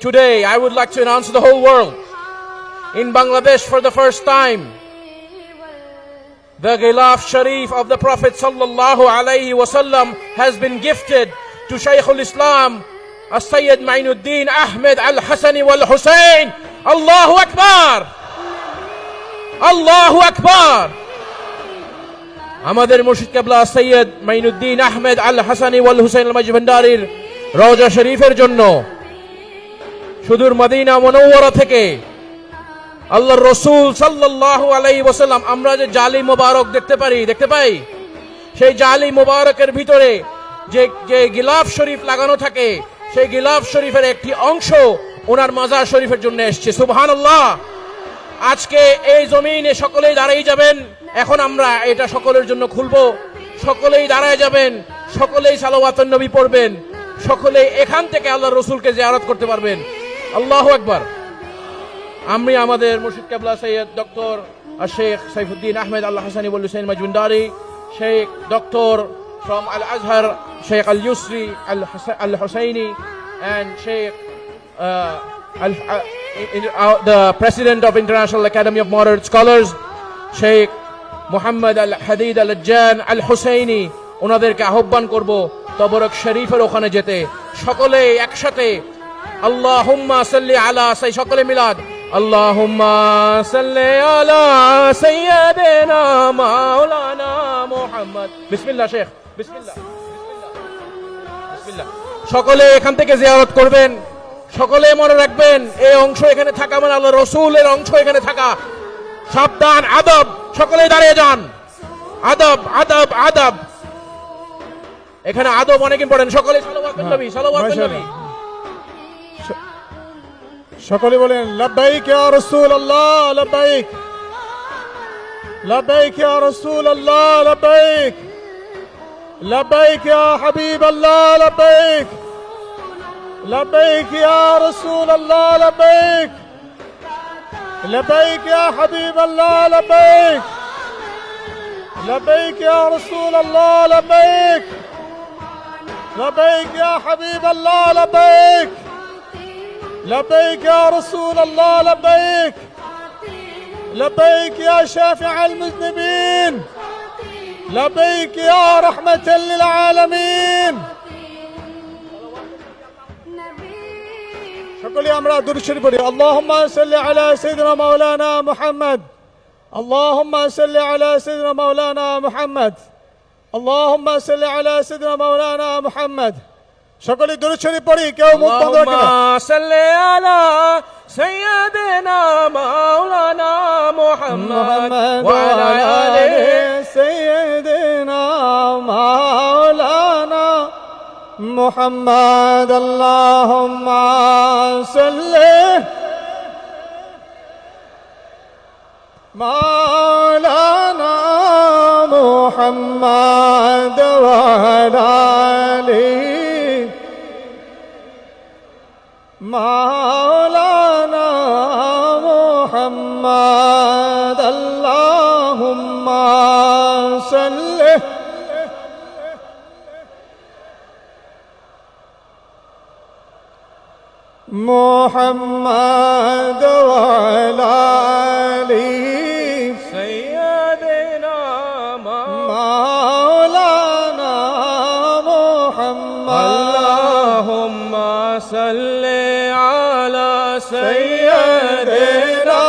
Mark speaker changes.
Speaker 1: Today, I would like to announce to the whole world, in Bangladesh for the first time, the Ghilaf Sharif of the Prophet sallallahu alaihi wasallam has been gifted to Shaykhul Islam, As-Sayyid Mainuddin Ahmed Al-Hasani wal-Hussein. Allahu Akbar! Allahu Akbar! আমাদের মুর্শিদ কেবলা সৈয়দ মাইনুদ্দিন আহমেদ আল হাসানি ওয়াল হুসাইন আল মাজি ভান্ডারীর রওজা শরীফের জন্য সুদূর Medina Munawwara থেকে আল্লাহর রাসূল সাল্লাল্লাহু আলাইহি ওয়াসাল্লাম আমরা যে জালি মোবারক দেখতে পাই সেই জালি মোবারকের ভিতরে যে গিলাফ শরীফ লাগানো থাকে সেই গিলাফ শরীফের একটি অংশ ওনার মাজার শরীফের জন্য এসেছে। সুবহানাল্লাহ। আজকে এই জমিনে সকলেই দাঁড়িয়ে যাবেন। এখন আমরা এটা সকলের জন্য খুলবো। সকলেই দাঁড়ায় যাবেন, সকলেই সালাওয়াতুন নবী পড়বেন, সকলেই এখান থেকে আল্লাহর রাসূলকে জিয়ারত করতে পারবেন। আল্লাহু আকবার। আমি আমাদের মুর্শিদ কেবলা সৈয়দ ডক্টর শেখ সাইফুদ্দিন আহমেদ আল হাসানি ওয়াল হুসাইন মাজি Bhandari, Sheikh doctor from Al-Azhar, Sheikh Al-Yusri Al-Husseini, and Sheikh the President of International Academy of Modern Scholars, Sheikh Muhammad Al-Hadid Al-Jan Al-Husseini, ওনাদেরকে আহ্বান করব তবরক শরীফের ওখানে যেতে। সকলে একসাথে আল্লাহুম্মা সাল্লি আলা সকলে মিলাদ আল্লাহুম্মা সাল্লি আলা সাইয়্যিদিনা মাওলানা মুহাম্মদ। বিসমিল্লাহ শেখ, বিসমিল্লাহ বিসমিল্লাহ। সকলে এখান থেকে জিয়ারত করবেন। সকলে মনে রাখবেন এই অংশ এখানে থাকা মানে আল্লাহর রাসূলের অংশ এখানে থাকা। সাবধান, আদব, সকলে দাঁড়িয়ে যান। আদব আদব আদব, এখানে আদব অনেক ইম্পর্টেন্ট। সকলে সালাওয়াতুন নবী, সালাওয়াতুন নবী।
Speaker 2: সকলে বলেন লব্বাইক ইয়া রাসূলুল্লাহ, লব্বাইক লব্বাইক ইয়া রাসূলুল্লাহ, লব্বাইক লব্বাইক ইয়া হাবিবাল্লাহ, লব্বাইক লব্বাইক ইয়া রাসূলুল্লাহ, লব্বাইক লব্বাইক ইয়া হাবিবাল্লাহ, লব্বাইক লব্বাইক ইয়া রাসূলুল্লাহ, লব্বাইক লব্বাইক ইয়া হাবিবাল্লাহ, লব্বাইক لبيك يا رسول الله، لبيك لبيك يا شافع المذنبين، لبيك يا رحمة للعالمين। সকলে আমরা দুরূদ শরীফ পড়ি। আল্লাহুম্মা সাল্লি আলা সাইয়্যিদিনা মাওলানা মুহাম্মদ, আল্লাহুম্মা সাল্লি আলা সাইয়্যিদিনা মাওলানা মুহাম্মদ, আল্লাহুম্মা সাল্লি আলা সাইয়্যিদিনা মাওলানা মুহাম্মদ। সকলে দুরূদ শরীফ পড়ি, কেউ মুখ বন্ধ রাখবে না।
Speaker 1: আল্লাহুম্মা সাল্লি আলা সাইয়্যিদিনা মাওলানা মুহাম্মদ ওয়া আলা আলি
Speaker 2: সাইয়্যিদিনা মাওলানা মুহাম্মদ। আল্লাহুম্মা সাল্লি মাওলানা মুহাম্মদ ওয়া আলা আলি মাওলানা মুহাম্মদ। আল্লাহুম্মা সাল্লি মুহাম্মদ ওয়া আলা আলি
Speaker 1: সাইয়্যিদিনা
Speaker 2: মাওলানা মুহাম্মদ।
Speaker 1: আল্লাহুম্মা সাল্লি আলা
Speaker 2: সাইয়্যিদিনা